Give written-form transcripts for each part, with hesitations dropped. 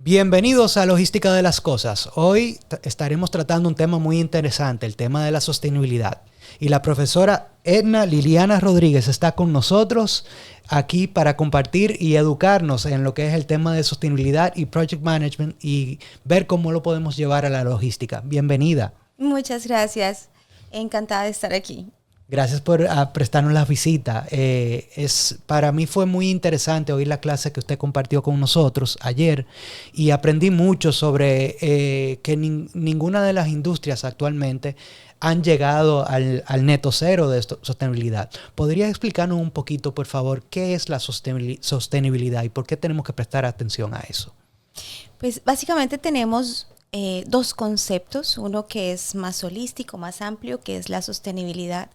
Bienvenidos a Logística de las Cosas. Hoy estaremos tratando un tema muy interesante, el tema de la sostenibilidad. Y la profesora Edna Liliana Rodríguez está con nosotros aquí para compartir y educarnos en lo que es el tema de sostenibilidad y project management y ver cómo lo podemos llevar a la logística. Bienvenida. Muchas gracias. Encantada de estar aquí. Gracias por prestarnos la visita. Para mí fue muy interesante oír la clase que usted compartió con nosotros ayer y aprendí mucho sobre que ninguna de las industrias actualmente han llegado al neto cero de sostenibilidad. ¿Podría explicarnos un poquito, por favor, qué es la sostenibilidad y por qué tenemos que prestar atención a eso? Pues básicamente tenemos dos conceptos, uno que es más holístico, más amplio, que es la sostenibilidad,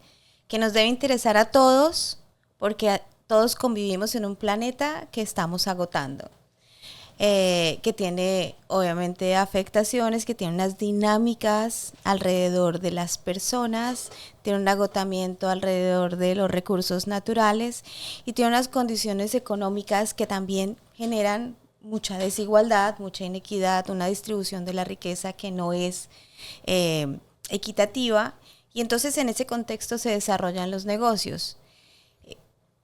que nos debe interesar a todos porque todos convivimos en un planeta que estamos agotando, que tiene obviamente afectaciones, que tiene unas dinámicas alrededor de las personas, tiene un agotamiento alrededor de los recursos naturales y tiene unas condiciones económicas que también generan mucha desigualdad, mucha inequidad, una distribución de la riqueza que no es equitativa. Y entonces en ese contexto se desarrollan los negocios.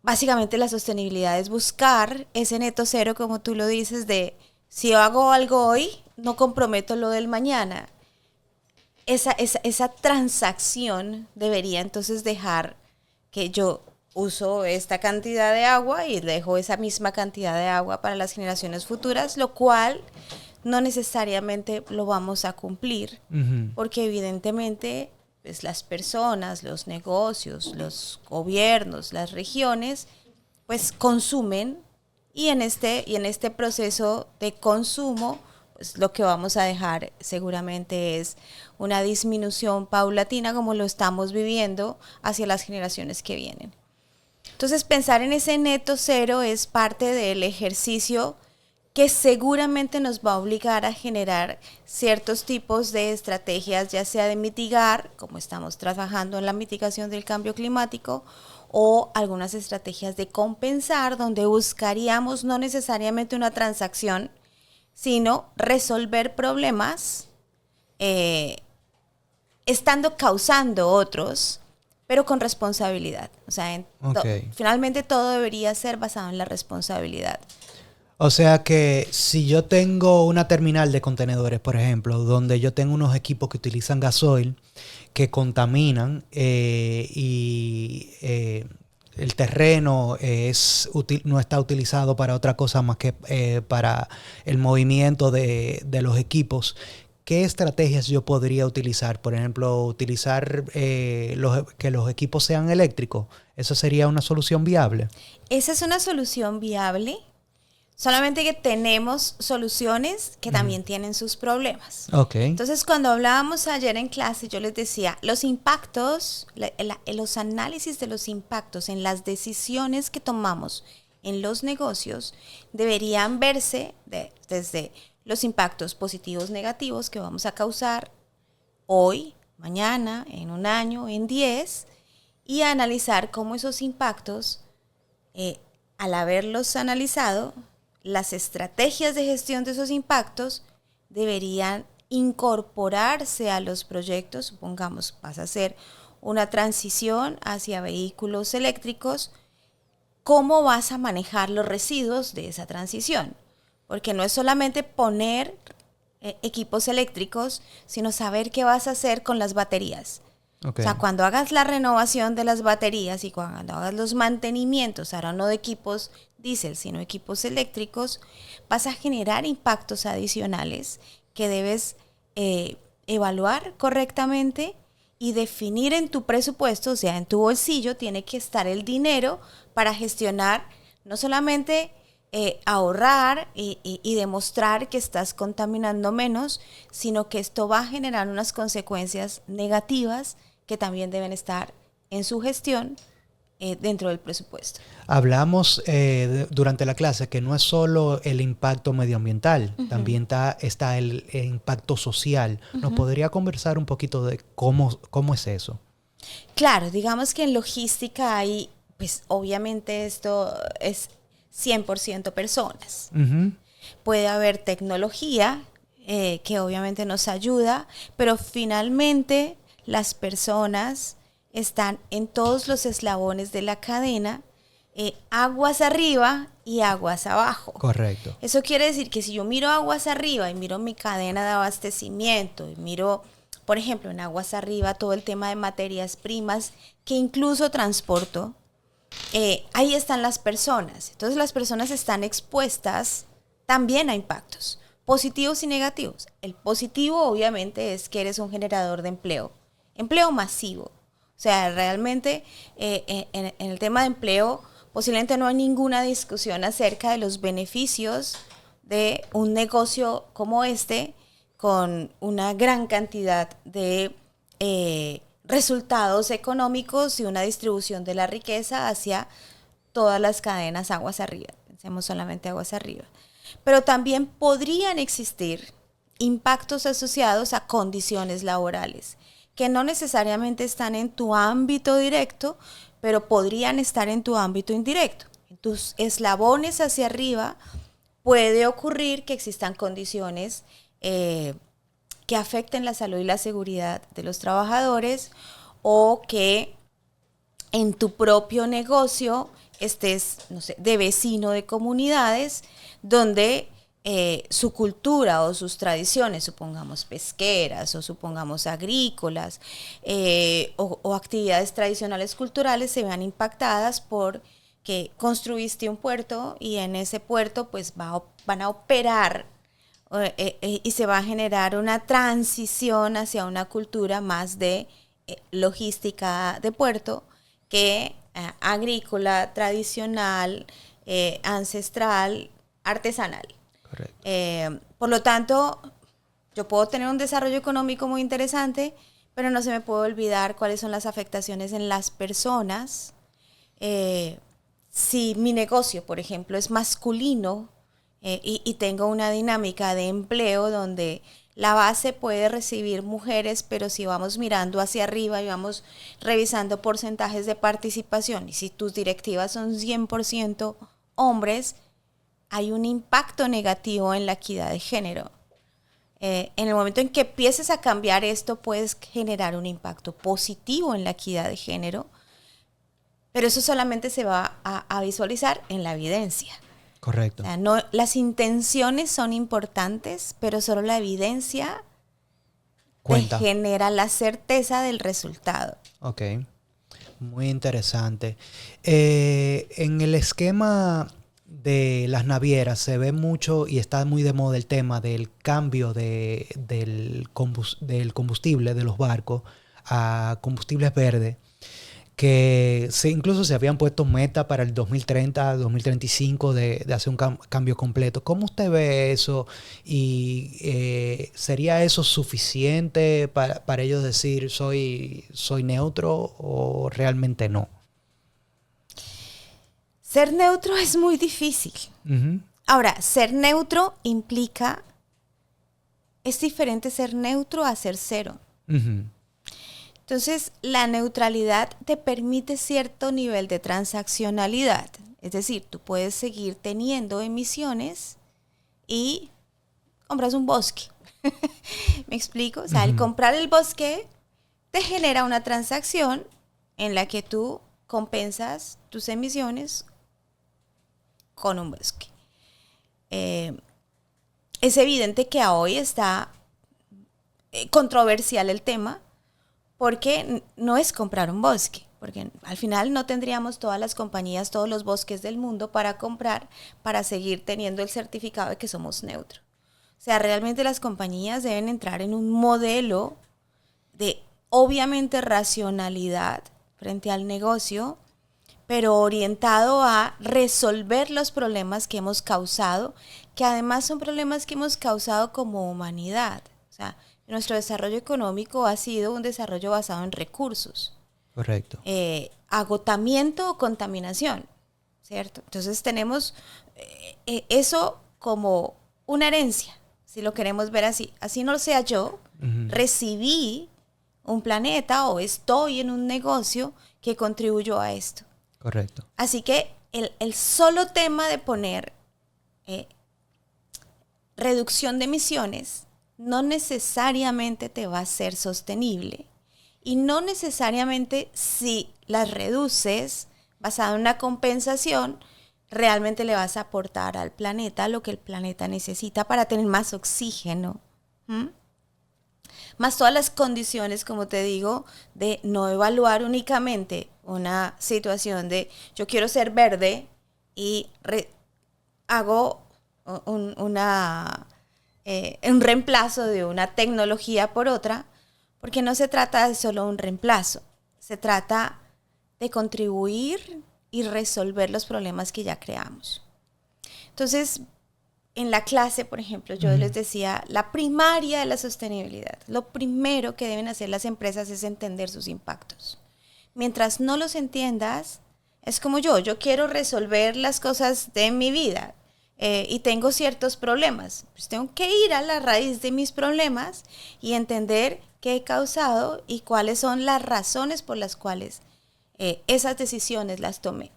Básicamente la sostenibilidad es buscar ese neto cero, como tú lo dices, de si yo hago algo hoy, no comprometo lo del mañana. Esa transacción debería entonces dejar que yo uso esta cantidad de agua y dejo esa misma cantidad de agua para las generaciones futuras, lo cual no necesariamente lo vamos a cumplir, porque evidentemente pues las personas, los negocios, los gobiernos, las regiones, pues consumen y en este proceso de consumo, pues lo que vamos a dejar seguramente es una disminución paulatina como lo estamos viviendo hacia las generaciones que vienen. Entonces pensar en ese neto cero es parte del ejercicio que seguramente nos va a obligar a generar ciertos tipos de estrategias, ya sea de mitigar, como estamos trabajando en la mitigación del cambio climático, o algunas estrategias de compensar, donde buscaríamos no necesariamente una transacción, sino resolver problemas estando causando otros, pero con responsabilidad. O sea, finalmente todo debería ser basado en la responsabilidad. O sea que si yo tengo una terminal de contenedores, por ejemplo, donde yo tengo unos equipos que utilizan gasoil, que contaminan el terreno no está utilizado para otra cosa más que para el movimiento de los equipos, ¿qué estrategias yo podría utilizar? Por ejemplo, utilizar que los equipos sean eléctricos. ¿Eso sería una solución viable? Esa es una solución viable. Solamente que tenemos soluciones que también tienen sus problemas. Okay. Entonces, cuando hablábamos ayer en clase, yo les decía, los impactos, los análisis de los impactos en las decisiones que tomamos en los negocios deberían verse desde los impactos positivos, negativos que vamos a causar hoy, mañana, en un año, en 10, y a analizar cómo esos impactos, al haberlos analizado, las estrategias de gestión de esos impactos deberían incorporarse a los proyectos. Supongamos, vas a hacer una transición hacia vehículos eléctricos. ¿Cómo vas a manejar los residuos de esa transición? Porque no es solamente poner equipos eléctricos, sino saber qué vas a hacer con las baterías. Okay. O sea, cuando hagas la renovación de las baterías y cuando hagas los mantenimientos, ahora no de equipos diésel, sino equipos eléctricos, vas a generar impactos adicionales que debes evaluar correctamente y definir en tu presupuesto, o sea, en tu bolsillo, tiene que estar el dinero para gestionar, no solamente ahorrar y demostrar que estás contaminando menos, sino que esto va a generar unas consecuencias negativas que también deben estar en su gestión dentro del presupuesto. Hablamos durante la clase que no es solo el impacto medioambiental, también está el impacto social. ¿Nos podría conversar un poquito de cómo es eso? Claro, digamos que en logística hay, pues obviamente esto es 100% personas. puede haber tecnología que obviamente nos ayuda, pero finalmente las personas están en todos los eslabones de la cadena, aguas arriba y aguas abajo. Correcto. Eso quiere decir que si yo miro aguas arriba y miro mi cadena de abastecimiento y miro, por ejemplo, en aguas arriba todo el tema de materias primas que incluso transporto, ahí están las personas. Entonces las personas están expuestas también a impactos positivos y negativos. El positivo obviamente es que eres un generador de empleo masivo. O sea, realmente en el tema de empleo posiblemente no hay ninguna discusión acerca de los beneficios de un negocio como este con una gran cantidad de resultados económicos y una distribución de la riqueza hacia todas las cadenas aguas arriba. Pensemos solamente aguas arriba. Pero también podrían existir impactos asociados a condiciones laborales que no necesariamente están en tu ámbito directo, pero podrían estar en tu ámbito indirecto. En tus eslabones hacia arriba puede ocurrir que existan condiciones que afecten la salud y la seguridad de los trabajadores, o que en tu propio negocio estés, no sé, de vecino de comunidades donde su cultura o sus tradiciones, supongamos pesqueras o supongamos agrícolas o actividades tradicionales culturales, se vean impactadas por que construiste un puerto y en ese puerto pues van a operar y se va a generar una transición hacia una cultura más de logística de puerto que agrícola, tradicional, ancestral, artesanal. Correcto. Por lo tanto, yo puedo tener un desarrollo económico muy interesante, pero no se me puede olvidar cuáles son las afectaciones en las personas. Si mi negocio, por ejemplo, es masculino y tengo una dinámica de empleo donde la base puede recibir mujeres, pero si vamos mirando hacia arriba y vamos revisando porcentajes de participación, y si tus directivas son 100% hombres, hay un impacto negativo en la equidad de género. En el momento en que empieces a cambiar esto, puedes generar un impacto positivo en la equidad de género, pero eso solamente se va a visualizar en la evidencia. Correcto. O sea, no, las intenciones son importantes, pero solo la evidencia Cuenta. te genera la certeza del resultado. Ok, muy interesante. En el esquema de las navieras se ve mucho y está muy de moda el tema del cambio del combustible de los barcos a combustibles verdes, que incluso se habían puesto meta para el 2030, 2035 de hacer un cambio completo. ¿Cómo usted ve eso? ¿Y sería eso suficiente para ellos decir soy neutro o realmente no? Ser neutro es muy difícil. Uh-huh. Ahora, ser neutro implica, es diferente ser neutro a ser cero. Uh-huh. Entonces, la neutralidad te permite cierto nivel de transaccionalidad. Es decir, tú puedes seguir teniendo emisiones y compras un bosque. ¿Me explico? O sea, el comprar el bosque te genera una transacción en la que tú compensas tus emisiones con un bosque. Es evidente que hoy está controversial el tema, porque no es comprar un bosque, porque al final no tendríamos todas las compañías, todos los bosques del mundo para comprar, para seguir teniendo el certificado de que somos neutros. O sea, realmente las compañías deben entrar en un modelo de, obviamente, racionalidad frente al negocio, pero orientado a resolver los problemas que hemos causado, que además son problemas que hemos causado como humanidad. O sea, nuestro desarrollo económico ha sido un desarrollo basado en recursos. Correcto. Agotamiento o contaminación, ¿cierto? Entonces tenemos eso como una herencia, si lo queremos ver así. Así no sea yo, recibí un planeta o estoy en un negocio que contribuyó a esto. Correcto. Así que el solo tema de poner reducción de emisiones no necesariamente te va a ser sostenible. Y no necesariamente si las reduces basado en una compensación, realmente le vas a aportar al planeta lo que el planeta necesita para tener más oxígeno. Más todas las condiciones, como te digo, de no evaluar únicamente una situación de yo quiero ser verde y hago un reemplazo de una tecnología por otra, porque no se trata de solo un reemplazo, se trata de contribuir y resolver los problemas que ya creamos. Entonces, en la clase, por ejemplo, yo les decía, la primaria de la sostenibilidad, lo primero que deben hacer las empresas es entender sus impactos. Mientras no los entiendas, es como yo quiero resolver las cosas de mi vida y tengo ciertos problemas. Pues tengo que ir a la raíz de mis problemas y entender qué he causado y cuáles son las razones por las cuales esas decisiones las tomé.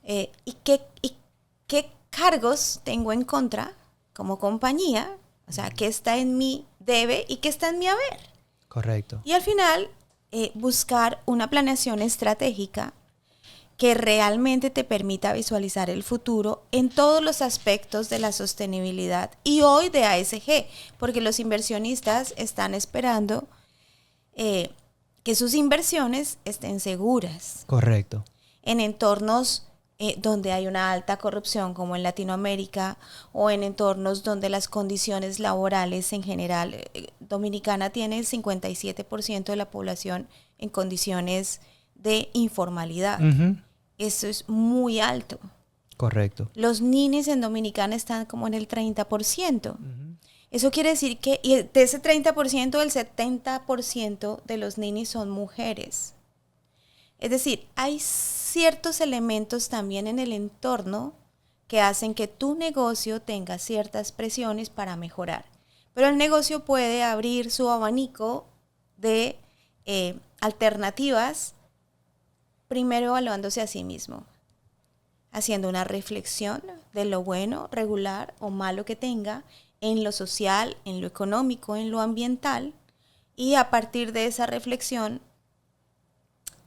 ¿Y qué cargos tengo en contra como compañía? O sea, qué está en mi debe y qué está en mi haber. Correcto. Y al final, buscar una planeación estratégica que realmente te permita visualizar el futuro en todos los aspectos de la sostenibilidad y hoy de ASG, porque los inversionistas están esperando que sus inversiones estén seguras. Correcto. En entornos donde hay una alta corrupción, como en Latinoamérica, o en entornos donde las condiciones laborales en general, Dominicana tiene el 57% de la población en condiciones de informalidad. Eso es muy alto. Correcto. Los ninis en Dominicana están como en el 30%. Eso quiere decir que y de ese 30%, el 70% de los ninis son mujeres. Es decir, hay ciertos elementos también en el entorno que hacen que tu negocio tenga ciertas presiones para mejorar. Pero el negocio puede abrir su abanico de alternativas, primero evaluándose a sí mismo, haciendo una reflexión de lo bueno, regular o malo que tenga en lo social, en lo económico, en lo ambiental, y a partir de esa reflexión,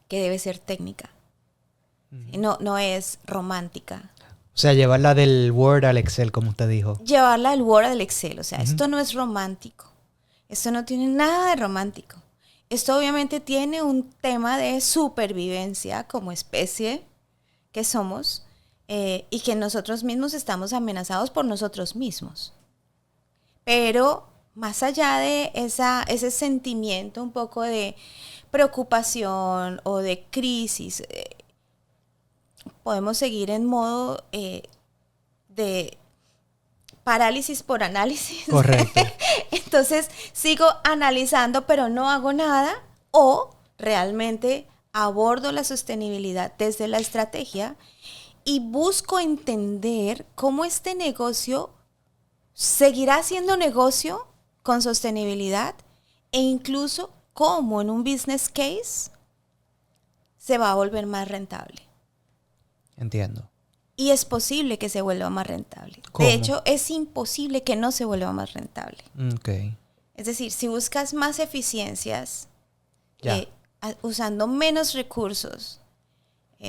que debe ser técnica, no es romántica. O sea, llevarla del Word al Excel, como usted dijo. Llevarla del Word al Excel, o sea, esto no es romántico, esto no tiene nada de romántico. Esto obviamente tiene un tema de supervivencia como especie que somos y que nosotros mismos estamos amenazados por nosotros mismos. Pero más allá de ese sentimiento un poco de preocupación o de crisis, podemos seguir en modo de parálisis por análisis. Correcto. Entonces sigo analizando, pero no hago nada, o realmente abordo la sostenibilidad desde la estrategia y busco entender cómo este negocio seguirá siendo negocio con sostenibilidad e incluso cómo en un business case se va a volver más rentable. Entiendo. Y es posible que se vuelva más rentable. ¿Cómo? De hecho, es imposible que no se vuelva más rentable. Okay. Es decir, si buscas más eficiencias, Ya. usando menos recursos,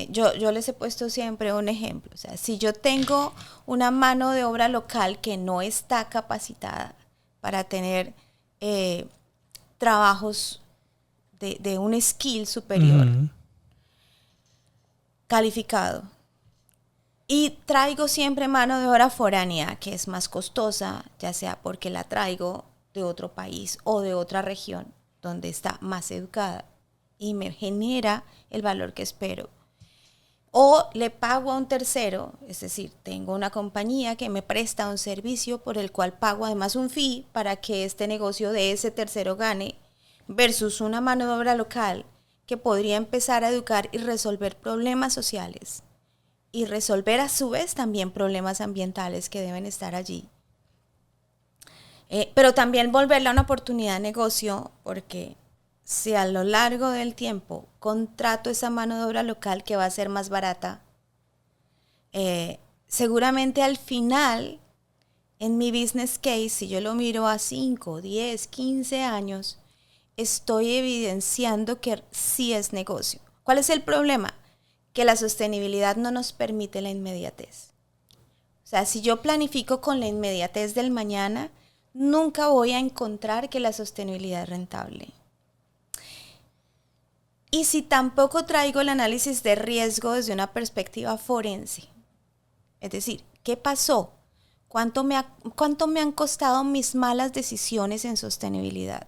yo les he puesto siempre un ejemplo. O sea, si yo tengo una mano de obra local que no está capacitada para tener trabajos de un skill superior, calificado, y traigo siempre mano de obra foránea, que es más costosa, ya sea porque la traigo de otro país o de otra región donde está más educada y me genera el valor que espero. O le pago a un tercero, es decir, tengo una compañía que me presta un servicio por el cual pago además un fee para que este negocio de ese tercero gane, versus una mano de obra local que podría empezar a educar y resolver problemas sociales y resolver a su vez también problemas ambientales que deben estar allí. Pero también volverla una oportunidad de negocio, porque si a lo largo del tiempo contrato esa mano de obra local que va a ser más barata, seguramente al final en mi business case, si yo lo miro a 5, 10, 15 años, estoy evidenciando que sí es negocio. ¿Cuál es el problema? Que la sostenibilidad no nos permite la inmediatez. O sea, si yo planifico con la inmediatez del mañana, nunca voy a encontrar que la sostenibilidad es rentable. Y si tampoco traigo el análisis de riesgo desde una perspectiva forense, es decir, ¿qué pasó? ¿Cuánto me han costado mis malas decisiones en sostenibilidad?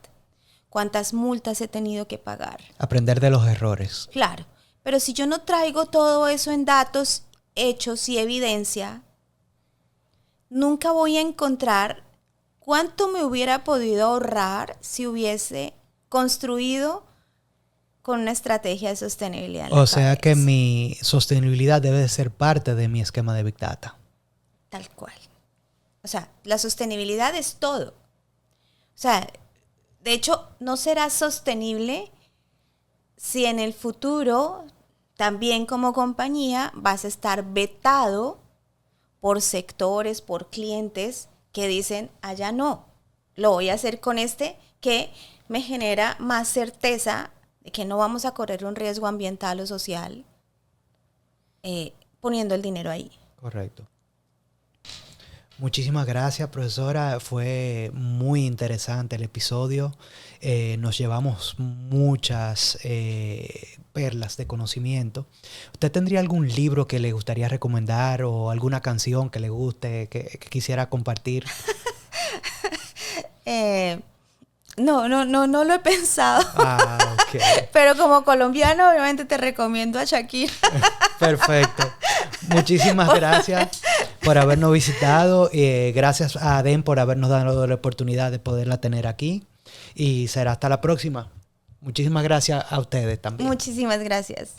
¿Cuántas multas he tenido que pagar? Aprender de los errores. Claro, pero si yo no traigo todo eso en datos, hechos y evidencia, nunca voy a encontrar cuánto me hubiera podido ahorrar si hubiese construido con una estrategia de sostenibilidad. O sea que mi sostenibilidad debe de ser parte de mi esquema de Big Data. Tal cual. O sea, la sostenibilidad es todo. O sea, de hecho, no será sostenible si en el futuro también como compañía vas a estar vetado por sectores, por clientes que dicen, allá no, lo voy a hacer con este que me genera más certeza de que no vamos a correr un riesgo ambiental o social poniendo el dinero ahí. Correcto. Muchísimas gracias, profesora. Fue muy interesante el episodio. Nos llevamos muchas perlas de conocimiento. ¿Usted tendría algún libro que le gustaría recomendar o alguna canción que le guste, que quisiera compartir? No lo he pensado. Okay. Pero como colombiano, obviamente te recomiendo a Shakira. Perfecto. Muchísimas gracias por habernos visitado. Gracias a Adén por habernos dado la oportunidad de poderla tener aquí. Y será hasta la próxima. Muchísimas gracias a ustedes también. Muchísimas gracias.